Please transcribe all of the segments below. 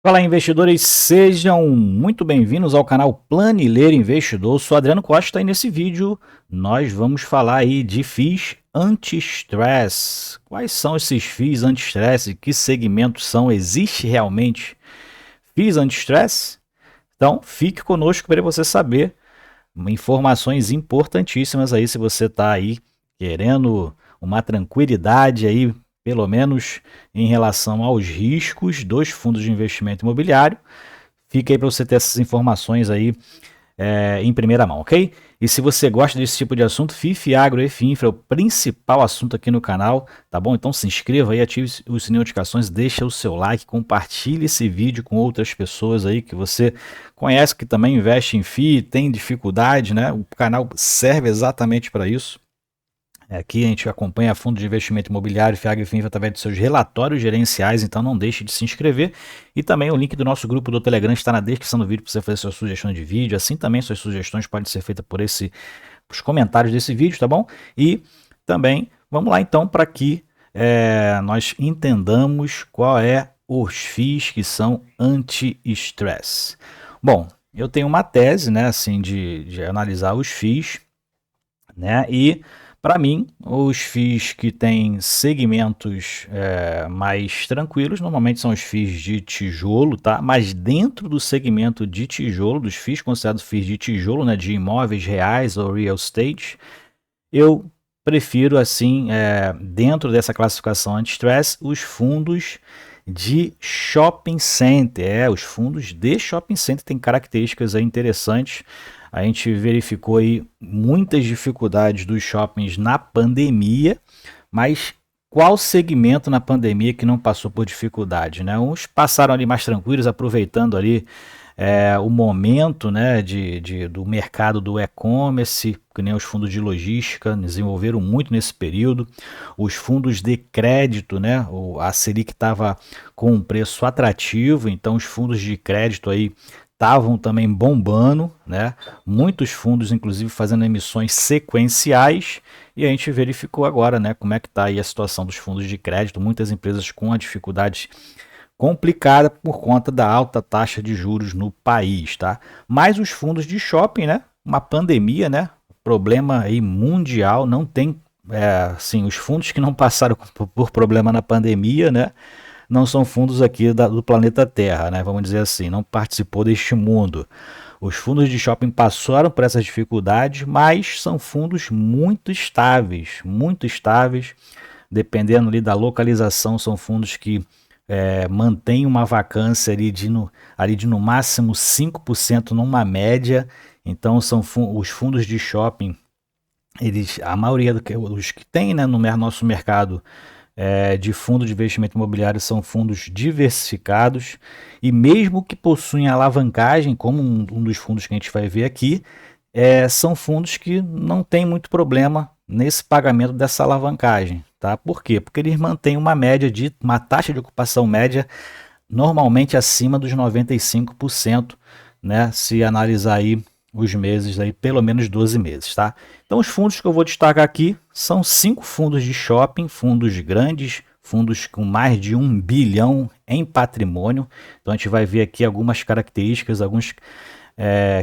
Fala, investidores, sejam muito bem-vindos ao canal Planilheiro Investidor. Sou Adriano Costa e nesse vídeo nós vamos falar aí de FIIs anti-stress. Quais são esses FIIs anti-stress e que segmentos são? Existe realmente FIIs anti-stress? Então fique conosco para você saber informações importantíssimas aí se você está aí querendo uma tranquilidade aí, pelo menos em relação aos riscos dos fundos de investimento imobiliário. Fica aí para você ter essas informações aí em primeira mão, ok? E se você gosta desse tipo de assunto, FIF Agro e FIINFRA é o principal assunto aqui no canal, tá bom? Então se inscreva aí, ative os sininho de notificações, deixa o seu like, compartilhe esse vídeo com outras pessoas aí que você conhece que também investe em FII, tem dificuldade, né? O canal serve exatamente para isso. Aqui a gente acompanha fundo de investimento imobiliário, FIAG e FINFRA através de seus relatórios gerenciais, então não deixe de se inscrever. E também o link do nosso grupo do Telegram está na descrição do vídeo para você fazer suas sugestões de vídeo. Assim também suas sugestões podem ser feitas por os comentários desse vídeo, tá bom? E também vamos lá então para que nós entendamos qual é os FIIs que são anti-stress. Bom, eu tenho uma tese, né, assim, de analisar os FIIs, né, e para mim, os FIIs que têm segmentos mais tranquilos, normalmente são os FIIs de tijolo, tá? Mas dentro do segmento de tijolo, dos FIIs considerados FIIs de tijolo, né, de imóveis reais ou real estate, eu prefiro, assim, dentro dessa classificação anti-stress, os fundos de shopping center. Os fundos de shopping center têm características aí interessantes. A gente verificou aí muitas dificuldades dos shoppings na pandemia, mas qual segmento na pandemia que não passou por dificuldade, né? Uns passaram ali mais tranquilos, aproveitando ali o momento, né, do mercado do e-commerce, que nem os fundos de logística desenvolveram muito nesse período. Os fundos de crédito, né, a Selic estava com um preço atrativo, então os fundos de crédito aí estavam também bombando, né? Muitos fundos, inclusive, fazendo emissões sequenciais, e a gente verificou agora, né, como é que está aí a situação dos fundos de crédito. Muitas empresas com a dificuldade complicada por conta da alta taxa de juros no país, tá? Mas os fundos de shopping, né? Uma pandemia, né? Problema aí mundial, não tem, assim, os fundos que não passaram por problema na pandemia, né? Não são fundos aqui do planeta Terra, né? Vamos dizer assim, não participou deste mundo. Os fundos de shopping passaram por essas dificuldades, mas são fundos muito estáveis, dependendo ali da localização, são fundos que mantêm uma vacância ali de no máximo 5% numa média. Então são os fundos de shopping, a maioria dos que tem, né, no nosso mercado de fundo de investimento imobiliário são fundos diversificados e mesmo que possuem alavancagem, como um dos fundos que a gente vai ver aqui, são fundos que não tem muito problema nesse pagamento dessa alavancagem, tá? Por quê? Porque eles mantêm uma taxa de ocupação média normalmente acima dos 95%, né? Se analisar aí os meses, aí, pelo menos 12 meses, tá? Então os fundos que eu vou destacar aqui são 5 fundos de shopping, fundos grandes, fundos com mais de 1 bilhão em patrimônio. Então a gente vai ver aqui algumas características, alguns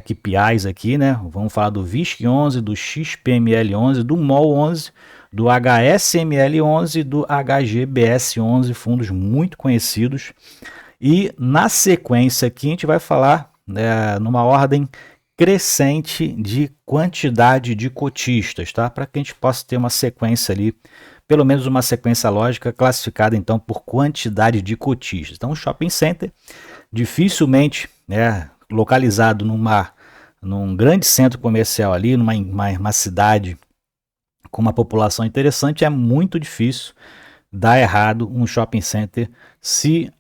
KPIs aqui, né? Vamos falar do VISC11, do XPML11, do MOL11, do HSML11 e do HGBS11, fundos muito conhecidos. E na sequência aqui a gente vai falar numa ordem crescente de quantidade de cotistas, tá? Para que a gente possa ter uma sequência ali, pelo menos uma sequência lógica classificada então por quantidade de cotistas. Então, o shopping center dificilmente, né, localizado num grande centro comercial ali, numa cidade com uma população interessante, é muito difícil dar errado um shopping center se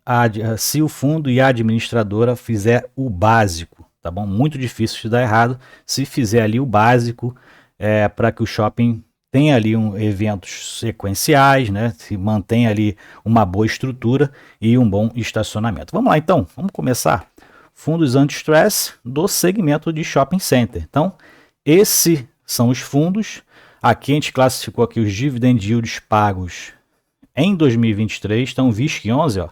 o fundo e a administradora fizer o básico, tá bom? Muito difícil de dar errado se fizer ali o básico para que o shopping tenha ali eventos sequenciais, né? Se mantenha ali uma boa estrutura e um bom estacionamento. Vamos lá então, vamos começar. Fundos anti-stress do segmento de shopping center. Então, esses são os fundos. Aqui a gente classificou aqui os dividend yields pagos em 2023, então o VISC11, ó,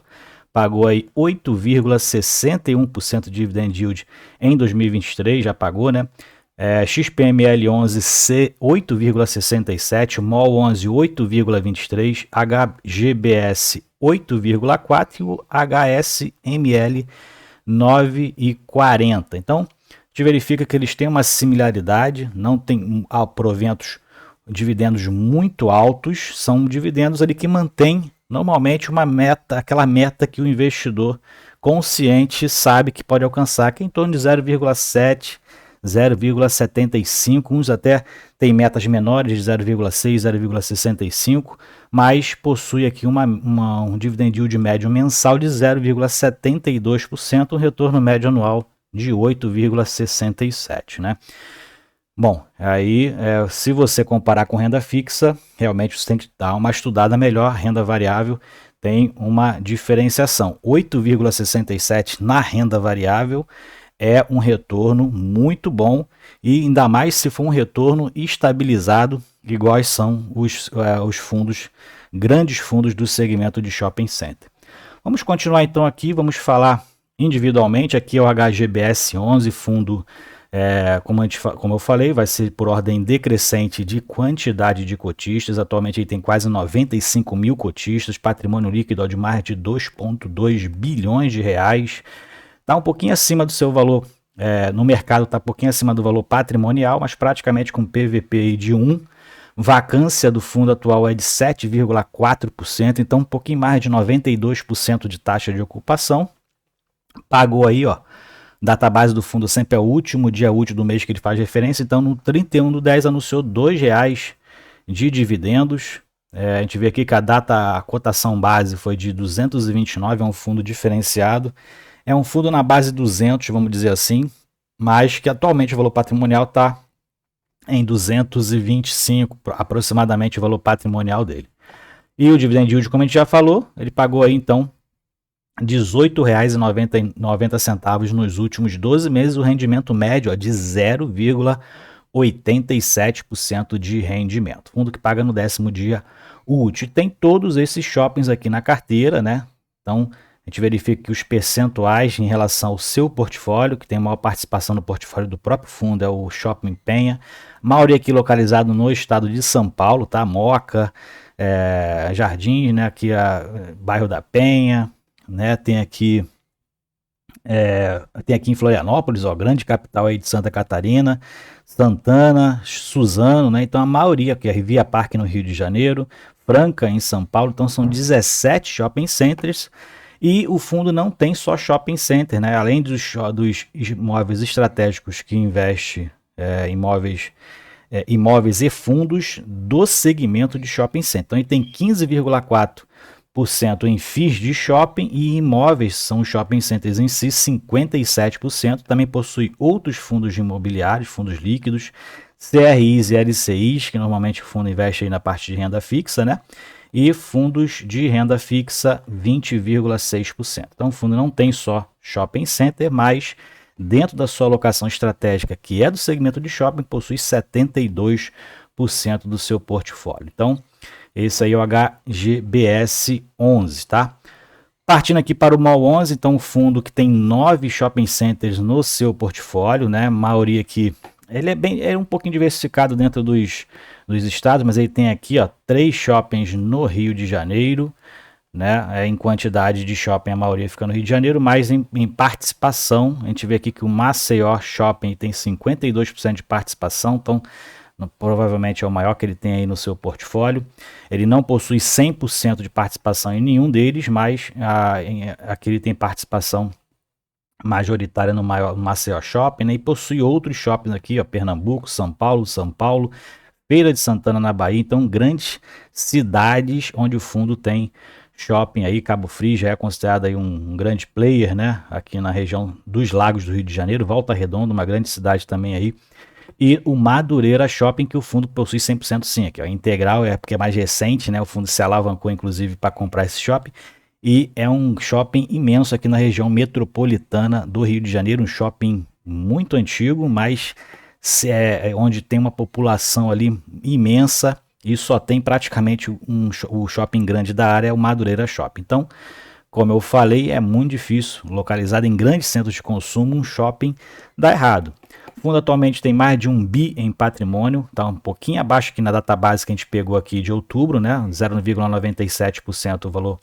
pagou aí 8,61% de dividend yield em 2023, já pagou, né? XPML 11 8,67, MOL 11 8,23, HGBS 8,4 e o HSML 9,40. Então, a gente verifica que eles têm uma similaridade, não tem proventos, dividendos muito altos, são dividendos ali que mantêm normalmente uma meta, aquela meta que o investidor consciente sabe que pode alcançar, que é em torno de 0,7, 0,75, uns até tem metas menores de 0,6, 0,65, mas possui aqui um dividend yield médio mensal de 0,72%, um retorno médio anual de 8,67, né? Bom, aí se você comparar com renda fixa, realmente você tem que dar uma estudada melhor. Renda variável tem uma diferenciação. 8,67 na renda variável é um retorno muito bom, e ainda mais se for um retorno estabilizado, iguais são os fundos, grandes fundos do segmento de shopping center. Vamos continuar então aqui, vamos falar individualmente. Aqui é o HGBS 11, fundo, como eu falei, vai ser por ordem decrescente de quantidade de cotistas. Atualmente ele tem quase 95 mil cotistas, patrimônio líquido de mais de 2,2 bilhões de reais. Está um pouquinho acima do seu valor, no mercado está um pouquinho acima do valor patrimonial, mas praticamente com PVP de 1. Vacância do fundo atual é de 7,4%, então um pouquinho mais de 92% de taxa de ocupação. Pagou aí, ó, database do fundo sempre é o último dia útil do mês que ele faz referência, então no 31/10 anunciou R$ 2,00 de dividendos. A gente vê aqui que a cotação base foi de 229, é um fundo diferenciado. É um fundo na base 200, vamos dizer assim, mas que atualmente o valor patrimonial está em 225, aproximadamente o valor patrimonial dele. E o dividend yield, como a gente já falou, ele pagou aí então R$ 18,90 nos últimos 12 meses, o rendimento médio de 0,87% de rendimento. Fundo que paga no 10º dia útil. Tem todos esses shoppings aqui na carteira, né? Então, a gente verifica que os percentuais em relação ao seu portfólio, que tem maior participação no portfólio do próprio fundo, é o Shopping Penha. Maioria aqui localizado no estado de São Paulo, tá? Moca, Jardins, né? Aqui bairro da Penha, né? Tem aqui em Florianópolis, ó, grande capital aí de Santa Catarina, Santana, Suzano, né? Então a maioria aqui é Via Parque no Rio de Janeiro, Franca em São Paulo. Então são 17 shopping centers. E o fundo não tem só shopping center, né? Além dos imóveis estratégicos que investe imóveis e fundos do segmento de shopping center. Então ele tem 15,4% em FIIs de shopping, e imóveis são os shopping centers em si, 57%. Também possui outros fundos imobiliários, fundos líquidos, CRIs e LCIs, que normalmente o fundo investe aí na parte de renda fixa, né? E fundos de renda fixa 20,6%. Então o fundo não tem só shopping center, mas dentro da sua alocação estratégica, que é do segmento de shopping, possui 72% do seu portfólio. Então esse aí é o HGBS 11, tá? Partindo aqui para o MOL 11, então o fundo que tem 9 shopping centers no seu portfólio, né? A maioria aqui, ele é um pouquinho diversificado dentro dos estados, mas ele tem aqui, ó, 3 shoppings no Rio de Janeiro, né? Em quantidade de shopping, a maioria fica no Rio de Janeiro, mas em participação, a gente vê aqui que o Maceió Shopping tem 52% de participação, então provavelmente é o maior que ele tem aí no seu portfólio. Ele não possui 100% de participação em nenhum deles, mas aqui ele tem participação majoritária no Maceió Shopping, né? E possui outros shoppings aqui, ó, Pernambuco, São Paulo, Feira de Santana na Bahia. Então grandes cidades onde o fundo tem shopping aí. Cabo Frio já é considerado aí um grande player, né? Aqui na região dos Lagos do Rio de Janeiro, Volta Redonda, uma grande cidade também aí. E o Madureira Shopping, que o fundo possui 100% sim, aqui, ó, integral, porque é mais recente, né? O fundo se alavancou inclusive para comprar esse shopping. E é um shopping imenso aqui na região metropolitana do Rio de Janeiro, um shopping muito antigo, mas onde tem uma população ali imensa, e só tem praticamente o shopping grande da área, é o Madureira Shopping. Então, como eu falei, é muito difícil, localizado em grandes centros de consumo, um shopping dá errado. O fundo atualmente tem mais de 1 bi em patrimônio, está um pouquinho abaixo aqui na database que a gente pegou aqui de outubro, né? 0,97% o valor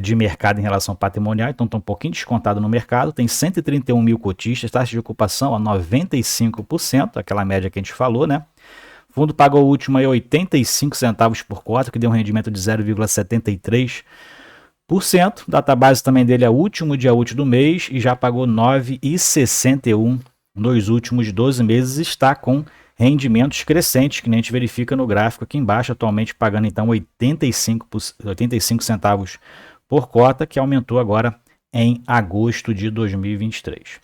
de mercado em relação ao patrimonial, então está um pouquinho descontado no mercado. Tem 131 mil cotistas, taxa de ocupação a 95%, aquela média que a gente falou, né? O fundo pagou o último aí 85 centavos por cota, que deu um rendimento de 0,73%. Database também dele é o último dia útil do mês e já pagou 9,61 nos últimos 12 meses. Está com rendimentos crescentes, que nem a gente verifica no gráfico aqui embaixo, atualmente pagando então 85 centavos por cota, que aumentou agora em agosto de 2023.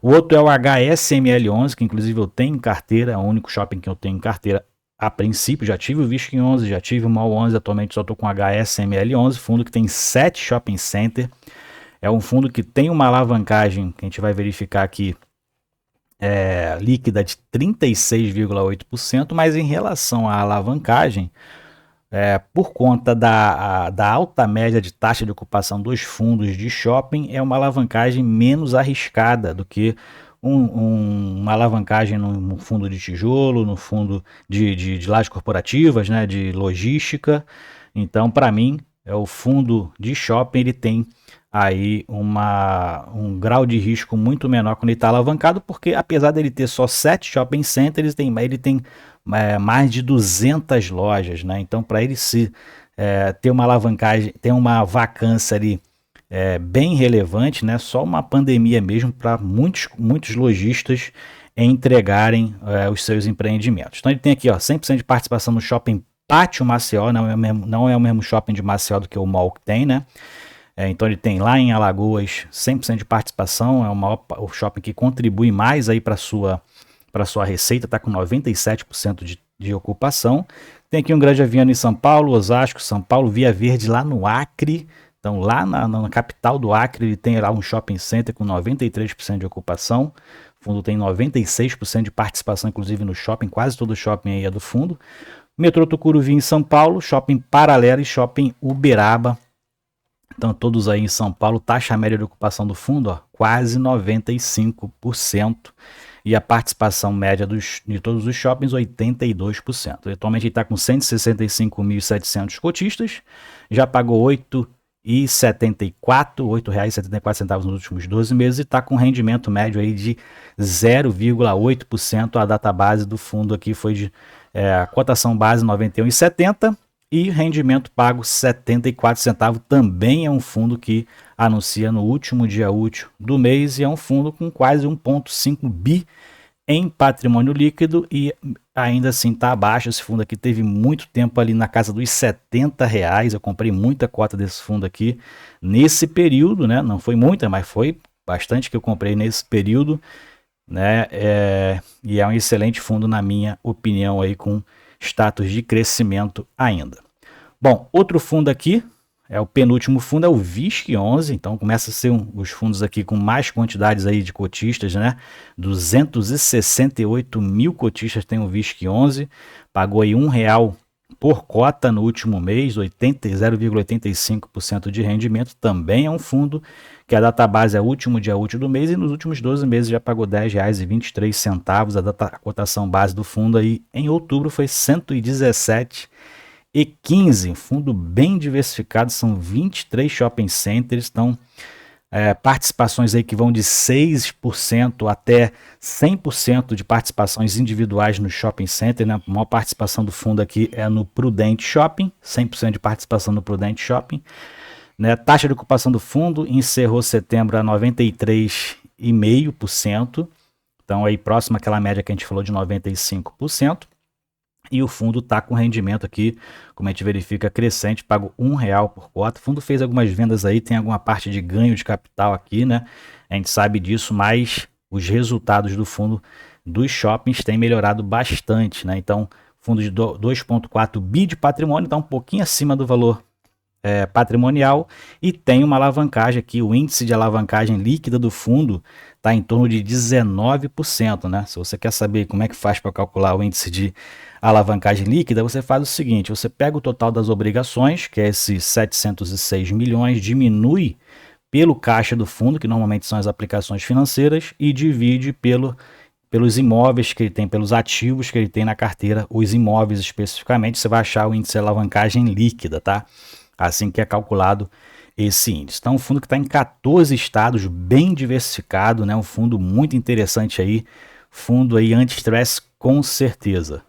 O outro é o HSML11, que inclusive eu tenho em carteira, é o único shopping que eu tenho em carteira a princípio. Já tive o Visc 11, já tive o Mall 11, atualmente só estou com o HSML11, fundo que tem 7 shopping center. É um fundo que tem uma alavancagem, que a gente vai verificar aqui, líquida de 36,8%, mas em relação à alavancagem, por conta da alta média de taxa de ocupação dos fundos de shopping, é uma alavancagem menos arriscada do que uma alavancagem no fundo de tijolo, no fundo de lajes corporativas, né, de logística. Então, para mim, o fundo de shopping ele tem aí um grau de risco muito menor quando ele está alavancado, porque apesar dele ter só 7 shopping centers, ele tem mais de 200 lojas, né? Então, para ele ter uma alavancagem, ter uma vacância ali bem relevante, né? Só uma pandemia mesmo para muitos lojistas entregarem os seus empreendimentos. Então, ele tem aqui 100% de participação no shopping Pátio Maceió, não é o mesmo shopping de Maceió do que o mall que tem, né? Então ele tem lá em Alagoas 100% de participação, é o shopping que contribui mais aí para sua receita, está com 97% de ocupação. Tem aqui um Grande Aviano em São Paulo, Osasco, São Paulo, Via Verde lá no Acre. Então lá na capital do Acre ele tem lá um shopping center com 93% de ocupação. O fundo tem 96% de participação, inclusive no shopping, quase todo o shopping aí é do fundo. Metrô Tucuruvi em São Paulo, Shopping Paralela e Shopping Uberaba. Então todos aí em São Paulo, taxa média de ocupação do fundo, quase 95%. E a participação média de todos os shoppings, 82%. Atualmente ele está com 165.700 cotistas, já pagou R$ 8,74 nos últimos 12 meses e está com rendimento médio aí de 0,8%. A database do fundo aqui foi de cotação base 91,70 e rendimento pago 74 centavos. Também é um fundo que anuncia no último dia útil do mês e é um fundo com quase 1,5 bi em patrimônio líquido e ainda assim está abaixo. Esse fundo aqui teve muito tempo ali na casa dos R$70. Eu comprei muita cota desse fundo aqui nesse período, né? Não foi muita, mas foi bastante que eu comprei nesse período, né? E é um excelente fundo na minha opinião aí, com status de crescimento ainda. Bom, outro fundo aqui, o penúltimo fundo, é o Visc 11, então começa a ser os fundos aqui com mais quantidades aí de cotistas, né? 268 mil cotistas tem o Visc 11, pagou aí R$1 por cota no último mês, 0,85% de rendimento. Também é um fundo que a database é o último dia útil do mês e nos últimos 12 meses já pagou R$10,23. A cotação base do fundo aí em outubro foi 117,15. Fundo bem diversificado, são 23 shopping centers, então participações aí que vão de 6% até 100% de participações individuais no shopping center, né? A maior participação do fundo aqui é no Prudente Shopping, 100% de participação no Prudente Shopping, né? Taxa de ocupação do fundo encerrou setembro a 93,5%, então aí próximo àquela média que a gente falou de 95%. E o fundo está com rendimento aqui, como a gente verifica, crescente, pago R$1 por cota. O fundo fez algumas vendas aí, tem alguma parte de ganho de capital aqui, né? A gente sabe disso, mas os resultados do fundo dos shoppings têm melhorado bastante, né? Então, fundo de 2,4 bi de patrimônio, está um pouquinho acima do valor patrimonial e tem uma alavancagem aqui. O índice de alavancagem líquida do fundo está em torno de 19%, né? Se você quer saber como é que faz para calcular o índice de alavancagem líquida, você faz o seguinte, você pega o total das obrigações, que é esses 706 milhões, diminui pelo caixa do fundo, que normalmente são as aplicações financeiras, e divide pelos imóveis que ele tem, pelos ativos que ele tem na carteira, os imóveis especificamente, você vai achar o índice de alavancagem líquida, tá? Assim que é calculado esse índice. Então, um fundo que está em 14 estados, bem diversificado, né? Um fundo muito interessante aí, fundo aí anti-stress com certeza.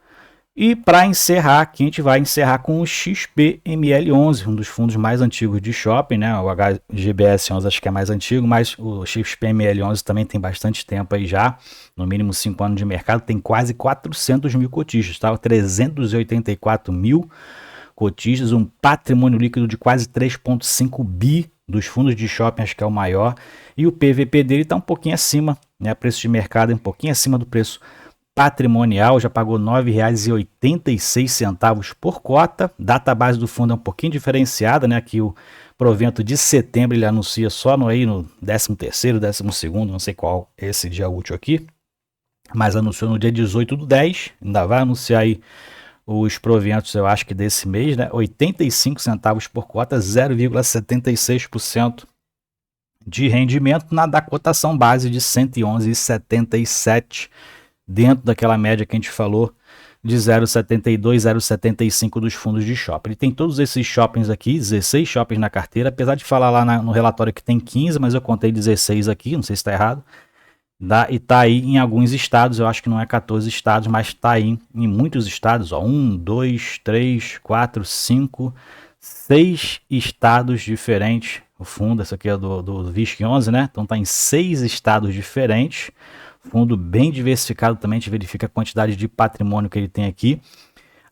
E para encerrar, aqui a gente vai encerrar com o XPML11, um dos fundos mais antigos de shopping, né? O HGBS11 acho que é mais antigo, mas o XPML11 também tem bastante tempo aí já, no mínimo 5 anos de mercado, tem quase 400 mil cotistas, tá? 384 mil cotistas, um patrimônio líquido de quase 3,5 bi dos fundos de shopping, acho que é o maior, e o PVP dele está um pouquinho acima, né? Preço de mercado é um pouquinho acima do preço patrimonial, já pagou R$ 9,86 por cota. Data base do fundo é um pouquinho diferenciada, né? Aqui o provento de setembro ele anuncia só no 13º, 12º, não sei qual esse dia útil aqui, mas anunciou no dia 18/10, ainda vai anunciar aí os proventos, eu acho que desse mês, né? 85 centavos por cota, 0,76% de rendimento da cotação base de 111,77, dentro daquela média que a gente falou de 0,72, 0,75 dos fundos de shopping. Ele tem todos esses shoppings aqui, 16 shoppings na carteira, apesar de falar lá no relatório que tem 15, mas eu contei 16 aqui, não sei se está errado. E está aí em alguns estados, eu acho que não é 14 estados, mas está aí em muitos estados, ó, 1, 2, 3, 4, 5, 6 estados diferentes. O fundo, esse aqui é do VISC11, né? Então está em 6 estados diferentes. Fundo bem diversificado também, a gente verifica a quantidade de patrimônio que ele tem aqui.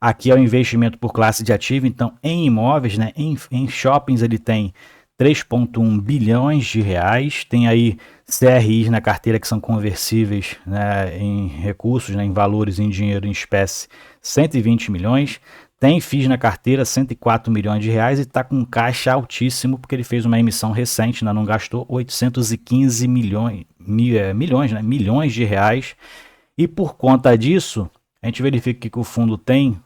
Aqui é o investimento por classe de ativo, então em imóveis, né, em shoppings ele tem 3,1 bilhões de reais, tem aí CRIs na carteira que são conversíveis, né, em recursos, né, em valores, em dinheiro, em espécie, 120 milhões. Tem FIIs na carteira, 104 milhões de reais e está com caixa altíssimo, porque ele fez uma emissão recente, ainda não gastou 815 milhões de reais. E por conta disso, a gente verifica que o fundo tem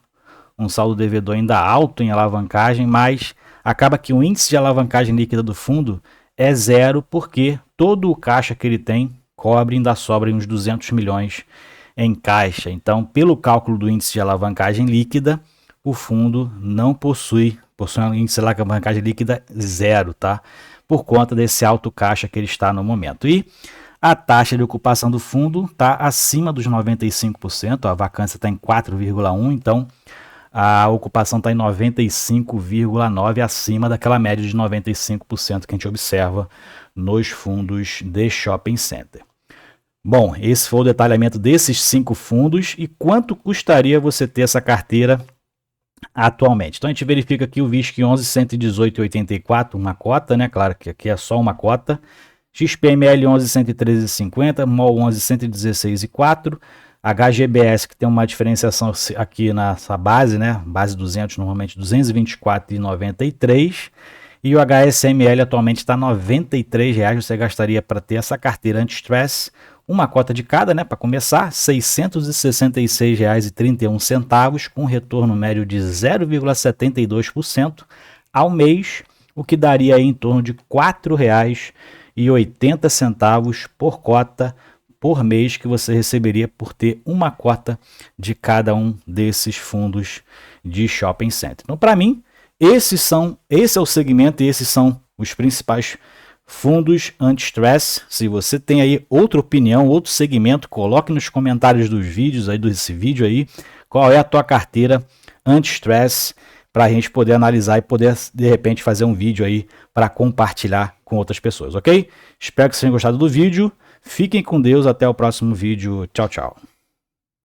um saldo devedor ainda alto em alavancagem, mas acaba que o índice de alavancagem líquida do fundo é zero, porque todo o caixa que ele tem cobre, ainda sobra uns 200 milhões em caixa. Então, pelo cálculo do índice de alavancagem líquida, o fundo não possui um índice de alavancagem líquida zero, tá? Por conta desse alto caixa que ele está no momento. E a taxa de ocupação do fundo está acima dos 95%, a vacância está em 4,1%, então a ocupação está em 95,9%, acima daquela média de 95% que a gente observa nos fundos de shopping center. Bom, esse foi o detalhamento desses 5 fundos e quanto custaria você ter essa carteira atualmente. Então a gente verifica aqui o VISC11 118,84, uma cota, né? Claro que aqui é só uma cota. XPML 11 113,50, MOL 11 116,4, HGBS que tem uma diferenciação aqui nessa base, né? Base 200 normalmente 224,93 e o HSML atualmente está R$ 93,00. Você gastaria para ter essa carteira anti-stress, uma cota de cada, né, para começar, R$ 666,31, com retorno médio de 0,72% ao mês, o que daria aí em torno de R$ 4,80 por cota por mês que você receberia por ter uma cota de cada um desses fundos de shopping center. Então, para mim, esse é o segmento e esses são os principais fundos anti-stress. Se você tem aí outra opinião, outro segmento, coloque nos comentários dos vídeos aí, desse vídeo aí, qual é a tua carteira anti-stress, para a gente poder analisar e poder, de repente, fazer um vídeo aí para compartilhar com outras pessoas, ok? Espero que vocês tenham gostado do vídeo. Fiquem com Deus, até o próximo vídeo. Tchau, tchau.